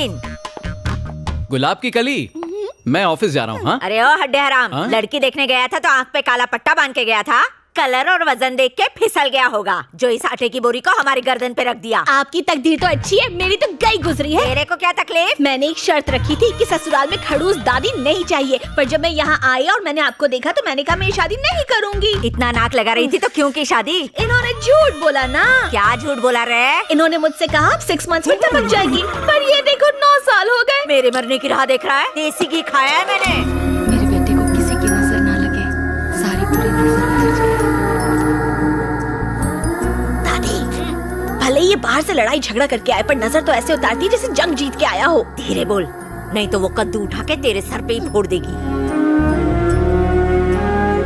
जमीन। गुलाब की कली, मैं ऑफिस जा रहा हूँ। हाँ अरे ओ हड्डे हराम, हाँ? लड़की देखने गया था तो आंख पे काला पट्टा बांध के गया था। कलर और वजन देख के फिसल गया होगा, जो इस आटे की बोरी को हमारी गर्दन पे रख दिया। आपकी तकदीर तो अच्छी है, मेरी तो गई गुजरी है। तेरे को क्या तकलीफ? मैंने एक शर्त रखी थी कि ससुराल में खड़ूस दादी नहीं चाहिए, पर जब मैं यहाँ आई और मैंने आपको देखा तो मैंने कहा मैं ये शादी नहीं करूँगी। इतना नाक लगा रही थी तो क्यों की शादी? इन्होंने झूठ बोला ना। क्या झूठ बोला रे? इन्होंने मुझसे कहा आप 6 मंथ्स में टपक जाएगी, पर ये देखो 9 साल हो गए। मेरे मरने की राह देख रहा है? देसी घी खाया है मैंने। मेरे बेटे को किसी की नजर ना लगे, सारी बुरी नजर लग जाए। भले ये बाहर से लड़ाई झगड़ा करके आए, पर नजर तो ऐसे उतारती है जैसे जंग जीत के आया हो। धीरे बोल, नहीं तो वो कद्दू उठा के तेरे सर पे ही फोड़ देगी।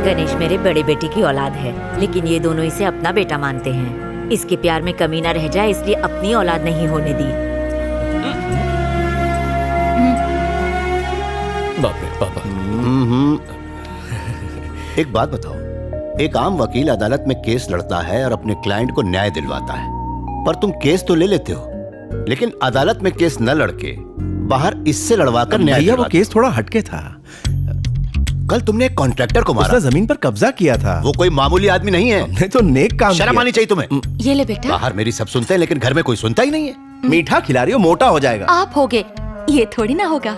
गणेश मेरे बड़े बेटे की औलाद है, लेकिन ये दोनों इसे अपना बेटा मानते हैं। इसके प्यार में कमी न रह जाए इसलिए अपनी औलाद नहीं होने दी। बाप रे पापा। एक बात बताओ, एक आम वकील अदालत में केस लड़ता है और अपने क्लाइंट को न्याय दिलवाता है, पर तुम केस तो ले लेते हो, लेकिन अदालत में केस न लड़के बाहर इससे लड़वाकर न्याय भैया वो दिलवाते। केस थोड़ा हटके था। कल तुमने एक कॉन्ट्रैक्टर को मारा, उसने जमीन पर कब्जा किया था। वो कोई मामूली आदमी नहीं है। हमने तो नेक काम शर्म किया। आनी चाहिए तुम्हें। ये ले बेटा, बाहर मेरी सब सुनते हैं लेकिन घर में कोई सुनता ही नहीं है। मीठा खिला रही हो, मोटा हो जाएगा। आप होगे, ये थोड़ी ना होगा।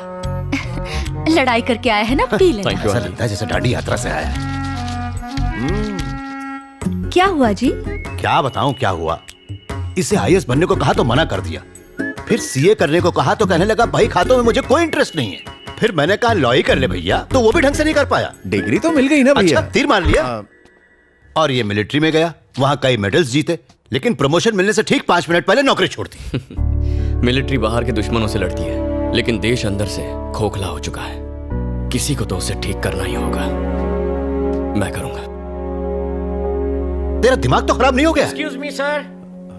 लड़ाई करके आया है ना, पी लेना। थैंक यू ऐसा आंटी। लगता है जैसे डांडी यात्रा से आया है। क्या हुआ जी? क्या बताऊं क्या हुआ। इसे आईएएस बनने को कहा तो मना कर दिया, फिर सीए करने को कहा तो कहने लगा भाई खातों में मुझे कोई इंटरेस्ट नहीं है। फिर मैंने कहा लॉ ही कर ले भैया, तो वो भी ढंग से नहीं कर पाया। डिग्री तो मिल गई ना भैया। अच्छा तीर मार लिया। और ये मिलिट्री में गया, वहां कई मेडल्स जीते, लेकिन प्रमोशन मिलने से ठीक 5 मिनट पहले नौकरी छोड़ दी। मिलिट्री बाहर के दुश्मनों से लड़ती है, लेकिन देश अंदर से खोखला हो चुका है। किसी को तो उसे ठीक करना ही होगा। मैं करूंगा। तेरा दिमाग तो खराब नहीं हो गया? Excuse me sir.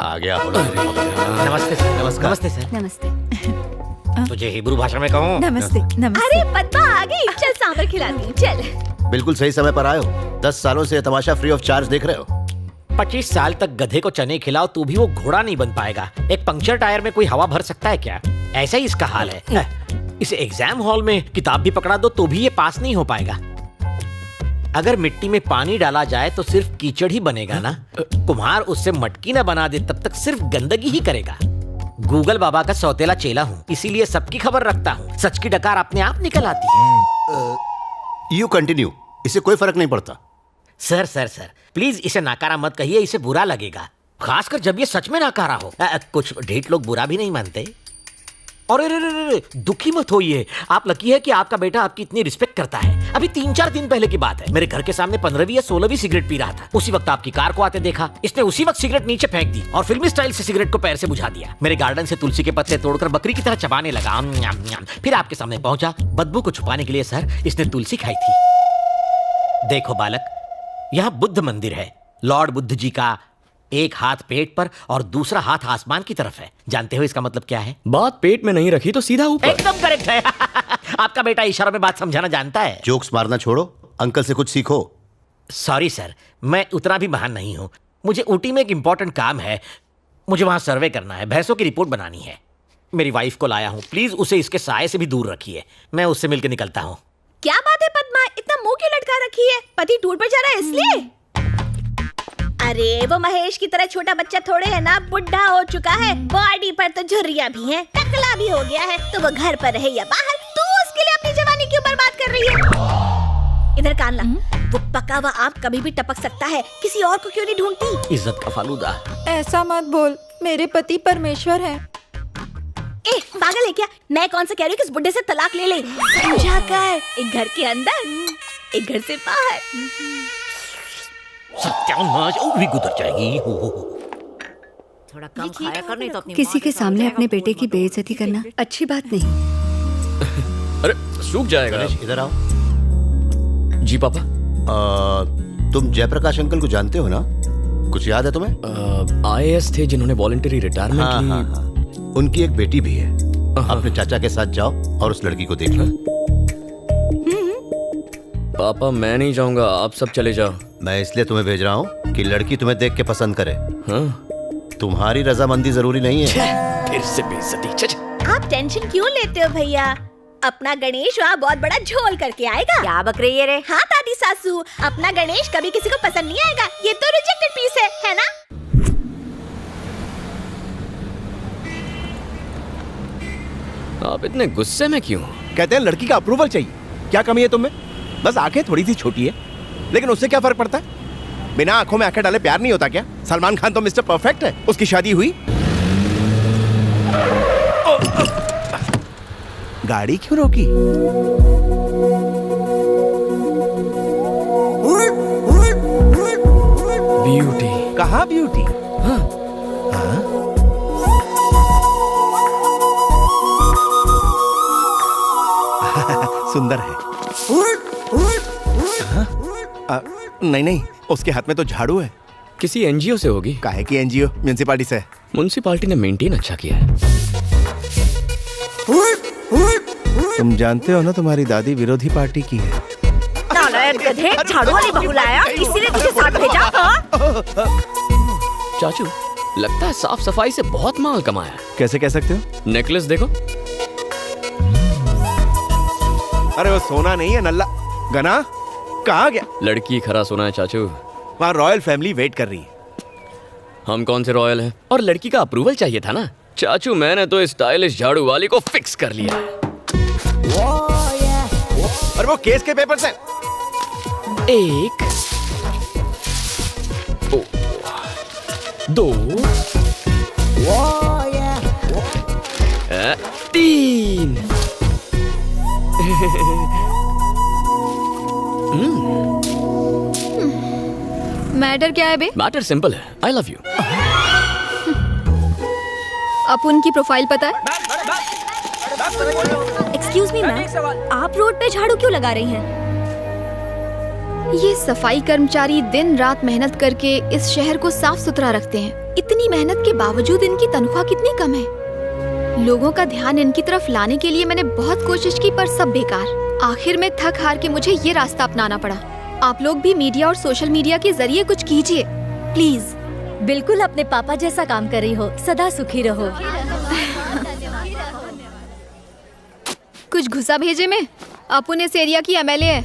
आ गया। नमस्ते सर। नमस्कार। नमस्ते सर। नमस्ते। तुझे हिब्रू भाषा में कहूँ? नमस्ते। अरे पद्मा आ गई, चल सांभर खिलाती हूँ, चल। बिल्कुल सही समय पर आए हो। 10 सालों से तमाशा फ्री ऑफ चार्ज देख रहे हो। 25 साल तक गधे को चने खिलाओ तो भी वो घोड़ा नहीं बन पाएगा। एक पंक्चर टायर में कोई हवा भर सकता है क्या? ऐसा ही इसका हाल है। इसे एग्जाम हॉल में किताब भी पकड़ा दो तो भी ये पास नहीं हो पाएगा। अगर मिट्टी में पानी डाला जाए तो सिर्फ कीचड़ ही बनेगा ना। कुम्हार उससे मटकी ना बना दे तब तक सिर्फ गंदगी ही करेगा। गूगल बाबा का सौतेला चेला हूँ, इसीलिए सबकी खबर रखता हूँ। सच की डकार अपने आप निकल आती है। यू कंटिन्यू, इससे कोई फर्क नहीं पड़ता। सर सर सर प्लीज इसे नाकारा मत कहिए, इसे बुरा लगेगा, खासकर जब ये सच में नाकारा हो। कुछ ढीठ लोग बुरा भी नहीं मानते। और दुखी मत होइए, आप लकी है कि आपका बेटा आपकी इतनी रिस्पेक्ट करता है। अभी 3-4 दिन पहले की बात है, मेरे घर के सामने 15वीं या 16वीं सिगरेट पी रहा था। उसी वक्त आपकी कार को आते देखा, इसने उसी वक्त सिगरेट नीचे फेंक दी और फिल्मी स्टाइल से सिगरेट को पैर से बुझा दिया। मेरे गार्डन से तुलसी के पत्ते तोड़कर बकरी की तरह चबाने लगा। फिर आपके सामने पहुंचा। बदबू को छुपाने के लिए सर इसने तुलसी खाई थी। देखो बालक, यहाँ बुद्ध मंदिर है। लॉर्ड बुद्ध जी का एक हाथ पेट पर और दूसरा हाथ आसमान की तरफ है। जानते हो इसका मतलब क्या है? बात पेट में नहीं रखी तो सीधा ऊपर। एकदम करेक्ट है। आपका बेटा इशारों में बात समझाना जानता है। जोक्स मारना छोड़ो, अंकल से कुछ सीखो। सॉरी सर, मैं उतना भी महान नहीं हूँ। मुझे ऊटी में एक इंपॉर्टेंट काम है, मुझे वहां सर्वे करना है, भैंसों की रिपोर्ट बनानी है। मेरी वाइफ को लाया हूँ, प्लीज उसे इसके साये से भी दूर रखिए। मैं उससे मिलकर निकलता हूँ। क्या बात है पद्मा, इतना मुंह क्यों लटका रखी है? पति टूर पर जा रहा है इसलिए? अरे वो महेश की तरह छोटा बच्चा थोड़े है ना, बुढ़ा हो चुका है, बॉडी पर तो झुर्रियां भी हैं, टकला भी हो गया है। तो वो घर पर रहे या बाहर, तू उसके लिए अपनी जवानी क्यों बर्बाद कर रही है? इधर कान ला, वो पका हुआ आम कभी भी टपक सकता है, किसी और को क्यों नहीं ढूंढती? इज्जत का फालूदा। ऐसा मत बोल, मेरे पति परमेश्वर हैं। ए पागल है क्या? मैं कौन सा कह रही हूँ कि इस बुड्ढे से तलाक ले ले। समझा कर, एक घर के अंदर एक घर से बाहर। सत्यानाश, वो भी गुजर जाएगी। थोड़ा कम खाया कर, नहीं तो अपनी किसी के सामने अपने बेटे की बेइज्जती करना अच्छी बात नहीं। अरे सूख जाएगा। गणेश इधर आओ। जी पापा। तुम जयप्रकाश अंकल को जानते हो ना? कुछ याद है तुम्हें? IAS थे जिन्होंने वॉलंटरी रिटायरमेंट हाँ, ली। हाँ, हाँ। उनकी एक बेटी भी है। अपने चाचा के साथ जाओ और उस लड़की को देख लो। पापा मैं नहीं जाऊंगा, आप सब चले जाओ। मैं इसलिए तुम्हें भेज रहा हूँ कि लड़की तुम्हें देख के पसंद करे। हाँ? तुम्हारी रजामंदी जरूरी नहीं है। फिर से बेइज्जती। आप आप टेंशन क्यों लेते हो भैया? अपना गणेश वहाँ बहुत बड़ा झोल करके आएगा। क्या बक रही है रे? हाँ दादी सासू, अपना गणेश कभी किसी को पसंद नहीं आएगा। ये तो रिजेक्टेड पीस है ना? आप इतने गुस्से में क्यों? कहते हैं लड़की का अप्रूवल चाहिए। क्या कमी है तुम्हें? बस आंखें थोड़ी सी छोटी है, लेकिन उससे क्या फर्क पड़ता है? बिना आंखों में आंखें डाले प्यार नहीं होता क्या? सलमान खान तो मिस्टर परफेक्ट है। उसकी शादी हुई। गाड़ी क्यों रोकी? ब्यूटी। कहाँ ब्यूटी? हाँ। हाँ? सुंदर है। हाँ? नहीं नहीं, उसके हाथ में तो झाड़ू है। किसी एनजीओ से होगी। काहे की एनजीओ? म्युनिसिपालिटी से। म्युनिसिपालिटी ने मेंटेन अच्छा किया है। तुम जानते हो ना, तुम्हारी दादी विरोधी पार्टी की है। नालायक गधे, झाड़ू वाली बहू लाया, इसीलिए तुझे साथ भेजा। हाँ? चाचू, लगता है साफ सफाई से बहुत माल कमाया है। कैसे कह सकते हो? नेकलेस देखो। अरे वो सोना नहीं है, नल्ला। गना कहाँ गया? लड़की खरा सोना है चाचू। वहाँ रॉयल फैमिली वेट कर रही है। हम कौन से रॉयल हैं? और लड़की का अप्रूवल चाहिए था ना चाचू। मैंने तो स्टाइलिश झाड़ू वाली को फिक्स कर लिया है। और वो केस के पेपर से। एक, दो, तीन। मैटर क्या है बे? मैटर सिंपल है। I love you. अपुन की प्रोफाइल पता है? एक्सक्यूज मी मैम, आप रोड पे झाड़ू क्यों लगा रही हैं? ये सफाई कर्मचारी दिन रात मेहनत करके इस शहर को साफ सुथरा रखते हैं। इतनी मेहनत के बावजूद इनकी तनख्वाह कितनी कम है। लोगों का ध्यान इनकी तरफ लाने के लिए मैंने बहुत कोशिश की, पर सब बेकार। आखिर में थक हार के मुझे ये रास्ता अपनाना पड़ा। आप लोग भी मीडिया और सोशल मीडिया के जरिए कुछ कीजिए प्लीज। बिल्कुल अपने पापा जैसा काम कर रही हो। सदा सुखी रहो। कुछ घुसा भेजे में। अपुन इस एरिया की एमएलए है।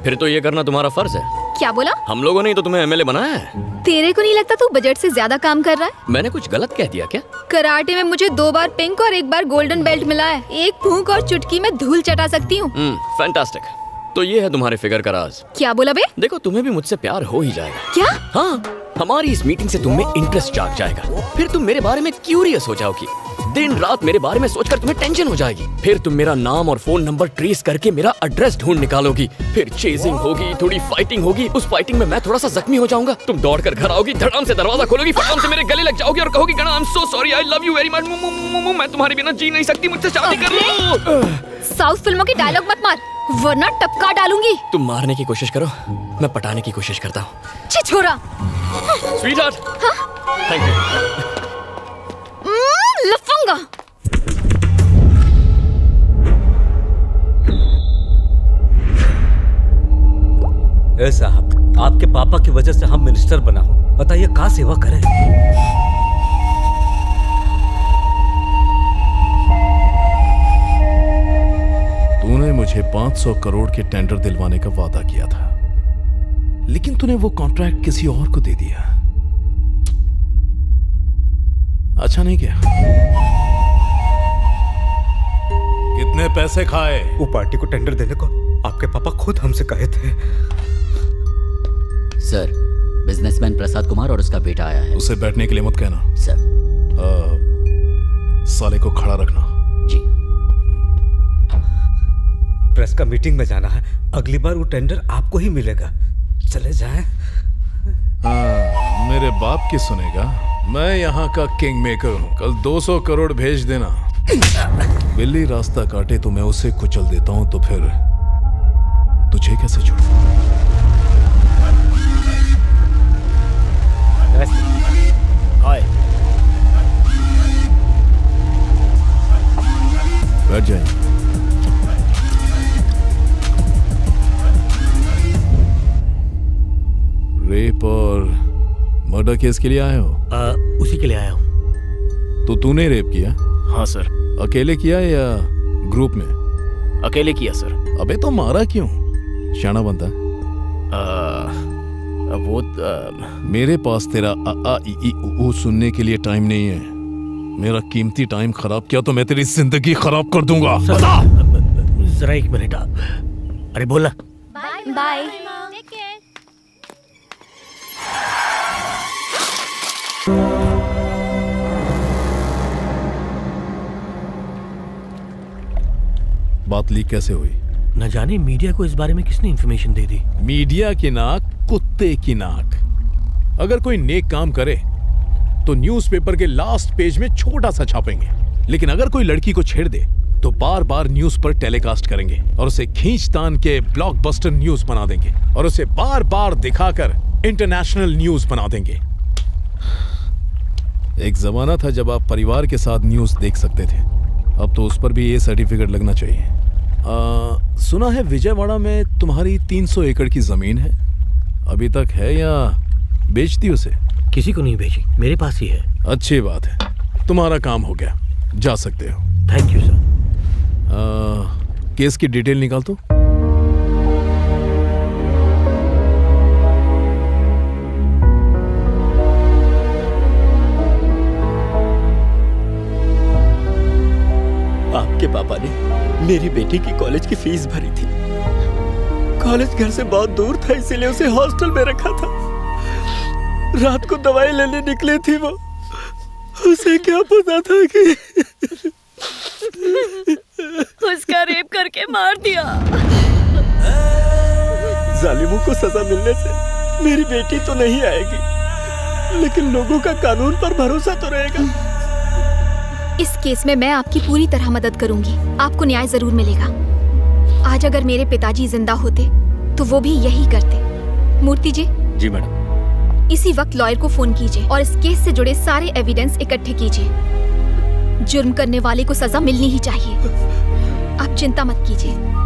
फिर तो ये करना तुम्हारा फर्ज है। क्या बोला? हम लोगों ने ही तो तुम्हें एमएलए बनाया है। तेरे को नहीं लगता तू बजट से ज्यादा काम कर रहा है? मैंने कुछ गलत कह दिया क्या? कराटे में मुझे 2 बार पिंक और 1 बार गोल्डन बेल्ट मिला है। एक फूंक और चुटकी में धूल चटा सकती हूँ। फैंटास्टिक। तो ये है तुम्हारे फिगर का राज। क्या बोला बे? देखो, तुम्हें भी मुझसे प्यार हो ही जाएगा। क्या? हाँ, हमारी इस मीटिंग से तुम्हें इंटरेस्ट जाग जाएगा। फिर तुम मेरे बारे में क्यूरियस हो जाओगी। दिन रात मेरे बारे में सोचकर तुम्हें टेंशन हो जाएगी। फिर तुम मेरा नाम और फोन नंबर ट्रेस करके मेरा एड्रेस ढूंढ निकालोगी। फिर चेजिंग होगी, थोड़ी फाइटिंग होगी। उस फाइटिंग में मैं थोड़ा सा जख्मी हो जाऊंगा। तुम दौड़ कर घर आओगी, धड़ाम से दरवाजा खोलोगी, फटाम से मेरे गले लग जाओगी और कहोगी, गणा I am so sorry, I love you very much, मैं तुम्हारे बिना जी नहीं सकती, मुझसे शादी कर लो। साउथ फिल्मों की डायलॉग मत मार, वरना टपका डालूंगी। तुम मारने की कोशिश करो, मैं पटाने की कोशिश करता हूँ। छिछोरा। Sweetheart, thank you. लफंगा। ए साहब, आपके पापा की वजह से हम मिनिस्टर बना हूँ। बताइए कहाँ सेवा करें? तूने मुझे 500 करोड़ के टेंडर दिलवाने का वादा किया था, लेकिन तूने वो कॉन्ट्रैक्ट किसी और को दे दिया। अच्छा नहीं किया। कितने पैसे खाए? वो पार्टी को टेंडर देने को आपके पापा खुद हमसे कहे थे। सर, बिजनेसमैन प्रसाद कुमार और उसका बेटा आया है। उसे बैठने के लिए मत कहना। सर। साले को खड़ा रखना। जी। प्रेस का मीटिंग में जाना है। अगली बार वो टेंडर आपको ही मिलेगा। चले जाएं। मेरे बाप की सुनेगा। मैं यहाँ का किंग मेकर हूँ। कल 200 करोड़ भेज देना। बिल्ली रास्ता काटे तो मैं उसे कुचल देता हूँ, तो फिर तुझे कैसे छोड़ूं? बैठ जाए। रेप और मर्डर केस के लिए आए हो? उसी के लिए आया हूँ। तो तूने रेप किया? हाँ सर। अकेले किया या ग्रुप में? अकेले किया सर। अबे तो मारा क्यों? शाना बनता है। मेरे पास तेरा आ आ ई ई उ ऊ सुनने के लिए टाइम नहीं है। मेरा कीमती टाइम खराब किया तो मैं तेरी जिंदगी खराब कर दूंगा। बता। जरा एक मिनट। अरे बोला। बाय। बात लीक कैसे हुई? न जाने मीडिया को इस बारे में किसने इंफॉर्मेशन दे दी। मीडिया की नाक कुत्ते की नाक। अगर कोई नेक काम करे तो न्यूज़पेपर के लास्ट पेज में छोटा सा छापेंगे, लेकिन अगर कोई लड़की को छेड़ दे तो बार बार न्यूज पर टेलीकास्ट करेंगे और उसे खींचतान के ब्लॉकबस्टर न्यूज बना देंगे और उसे बार बार दिखाकर इंटरनेशनल न्यूज बना देंगे। एक जमाना था जब आप परिवार के साथ न्यूज देख सकते थे, अब तो उस पर भी ये सर्टिफिकेट लगना चाहिए। सुना है विजयवाड़ा में तुम्हारी 300 एकड़ की जमीन है, अभी तक है या बेच दी उसे? किसी को नहीं भेजी, मेरे पास ही है। अच्छी बात है, तुम्हारा काम हो गया, जा सकते हो। Thank you sir. केस की डिटेल निकाल तो। आपके पापा ने मेरी बेटी की कॉलेज की फीस भरी थी। कॉलेज घर से बहुत दूर था, इसीलिए उसे हॉस्टल में रखा था। रात को दवाई लेने निकली थी वो, उसे क्या पता था कि उसका रेप करके मार दिया। जालिमों को सजा मिलने से मेरी बेटी तो नहीं आएगी, लेकिन लोगों का कानून पर भरोसा तो रहेगा। इस केस में मैं आपकी पूरी तरह मदद करूंगी, आपको न्याय जरूर मिलेगा। आज अगर मेरे पिताजी जिंदा होते तो वो भी यही करते। मूर्ति जी। जी मैडम। इसी वक्त लॉयर को फोन कीजिए और इस केस से जुड़े सारे एविडेंस इकट्ठे कीजिए। जुर्म करने वाले को सजा मिलनी ही चाहिए। आप चिंता मत कीजिए।